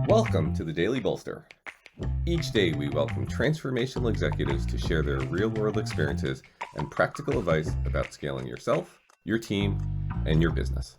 Welcome to the Daily Bolster. Each day we welcome transformational executives to share their real-world experiences and practical advice about scaling yourself, your team, and your business.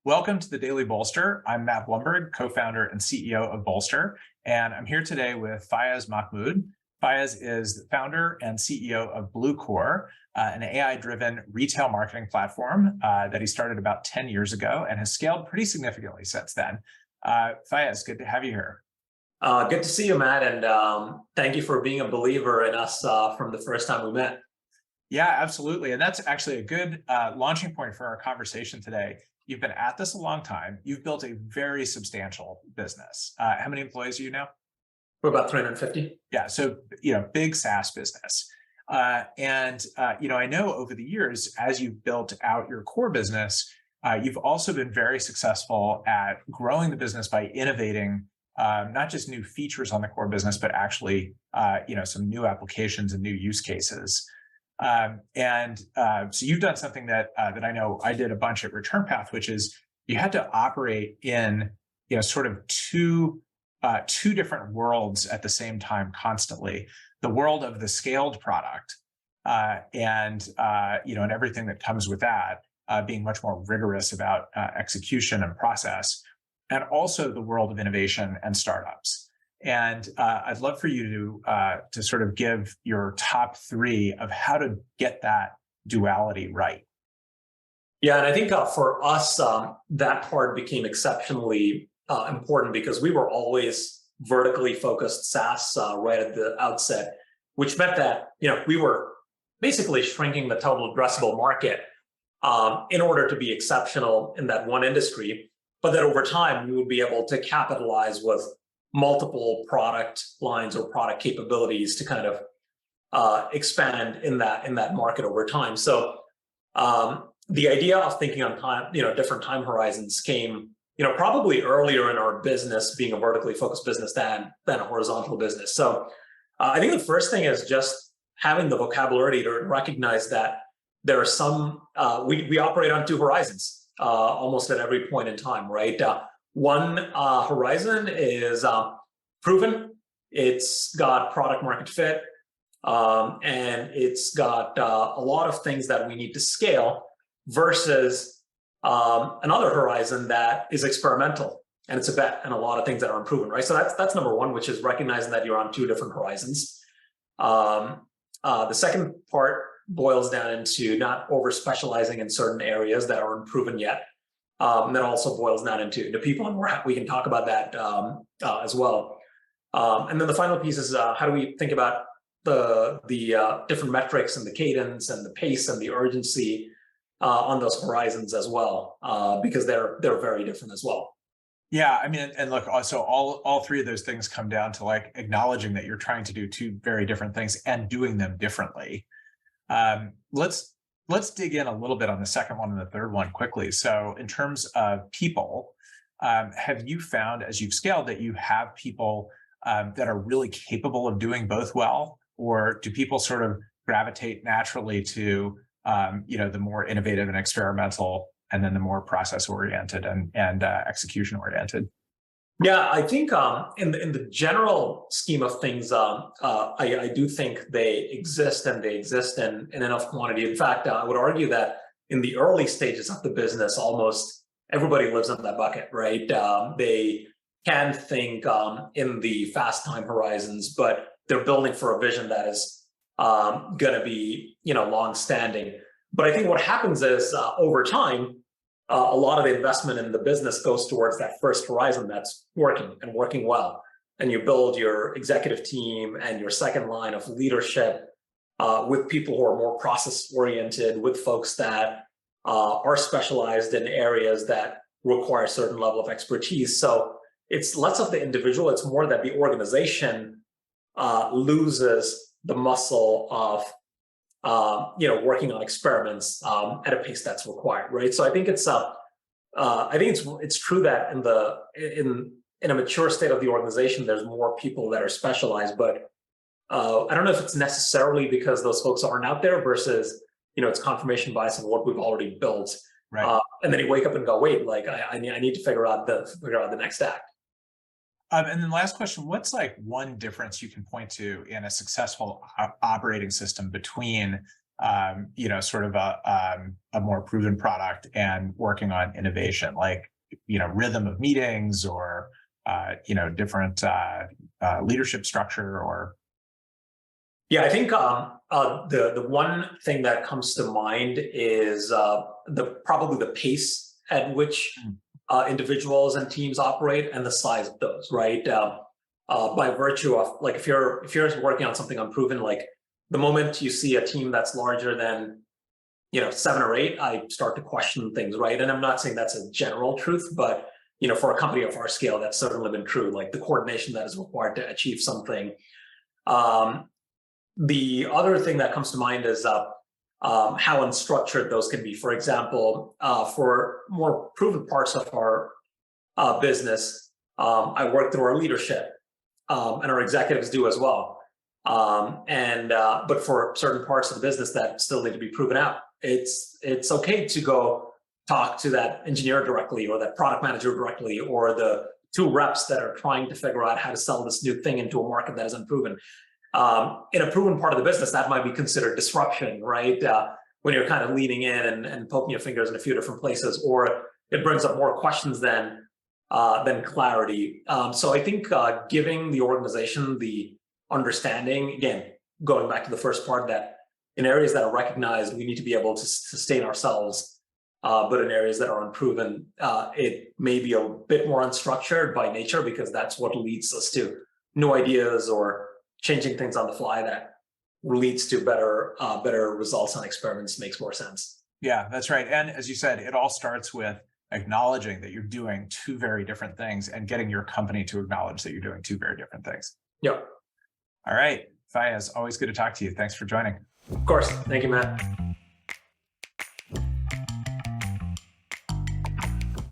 Welcome to the Daily Bolster. I'm Matt Blumberg, co-founder and CEO of Bolster, and I'm here today with Fayez Mohmood. Fayez is the founder and CEO of Bluecore, an AI-driven retail marketing platform that he started about 10 years ago and has scaled pretty significantly since then. Fayez, good to have you here. Good to see you, Matt, and thank you for being a believer in us from the first time we met. Yeah, absolutely. And that's actually a good launching point for our conversation today. You've been at this a long time. You've built a very substantial business. How many employees are you now? We're about 350. Yeah, so big SaaS business. I know over the years, as you've built out your core business, you've also been very successful at growing the business by innovating not just new features on the core business, but actually some new applications and new use cases. So you've done something that I know I did a bunch at Return Path, which is you had to operate in sort of two different worlds at the same time constantly. The world of the scaled product and everything that comes with that, being much more rigorous about execution and process, and also the world of innovation and startups. And I'd love for you to sort of give your top three of how to get that duality right. Yeah, and I think for us, that part became exceptionally important because we were always vertically focused SaaS right at the outset, which meant that we were basically shrinking the total addressable market in order to be exceptional in that one industry, but that over time we would be able to capitalize with multiple product lines or product capabilities to kind of expand in that market over time. So the idea of thinking on time, different time horizons came probably earlier in our business, being a vertically focused business than a horizontal business. So I think the first thing is just having the vocabulary to recognize that there are some, we operate on two horizons almost at every point in time, right? One horizon is proven. It's got product market fit, and it's got a lot of things that we need to scale versus another horizon that is experimental and it's a bet and a lot of things that are unproven, right? So that's number one, which is recognizing that you're on two different horizons. The second part boils down into not over specializing in certain areas that aren't proven yet. And that also boils down into people, and we can talk about that as well. And then the final piece is how do we think about the different metrics and the cadence and the pace and the urgency on those horizons as well, because they're very different as well. Yeah, I mean, and look, also all three of those things come down to like acknowledging that you're trying to do two very different things and doing them differently. Let's dig in a little bit on the second one and the third one quickly. So in terms of people, have you found as you've scaled that you have people that are really capable of doing both well, or do people sort of gravitate naturally to the more innovative and experimental, and then the more process-oriented and execution-oriented? Yeah, I think in the general scheme of things, I do think they exist, and they exist in enough quantity. In fact, I would argue that in the early stages of the business, almost everybody lives in that bucket, right? They can think in the fast time horizons, but they're building for a vision that is going to be long-standing. But I think what happens is over time, a lot of the investment in the business goes towards that first horizon that's working and working well. And you build your executive team and your second line of leadership with people who are more process-oriented, with folks that are specialized in areas that require a certain level of expertise. So it's less of the individual, it's more that the organization loses the muscle of working on experiments at a pace that's required, right? So I think it's true that in a mature state of the organization, there's more people that are specialized, but I don't know if it's necessarily because those folks aren't out there versus it's confirmation bias of what we've already built. Right. and then you wake up and go, wait, like I need to figure out the next act. And then last question, what's like one difference you can point to in a successful operating system between, sort of a more proven product and working on innovation, like, rhythm of meetings or, different leadership structure or? Yeah, I think the one thing that comes to mind is probably the pace at which individuals and teams operate and the size of those, right? By virtue of, like, if you're working on something unproven, like the moment you see a team that's larger than 7 or 8, I start to question things, right? And I'm not saying that's a general truth, but for a company of our scale, that's certainly been true. Like the coordination that is required to achieve something. The other thing that comes to mind is how unstructured those can be. For example, for more proven parts of our business, I work through our leadership, and our executives do as well. But for certain parts of the business that still need to be proven out, it's okay to go talk to that engineer directly or that product manager directly or the 2 reps that are trying to figure out how to sell this new thing into a market that is unproven. In a proven part of the business, that might be considered disruption, right? When you're kind of leaning in and poking your fingers in a few different places, or it brings up more questions than clarity. So I think giving the organization the understanding, again, going back to the first part, that in areas that are recognized, we need to be able to sustain ourselves, but in areas that are unproven, it may be a bit more unstructured by nature, because that's what leads us to new ideas or changing things on the fly that leads to better results on experiments makes more sense. Yeah, that's right. And as you said, it all starts with acknowledging that you're doing 2 very different things and getting your company to acknowledge that you're doing 2 very different things. Yep. All right, Fayez, always good to talk to you. Thanks for joining. Of course. Thank you, Matt.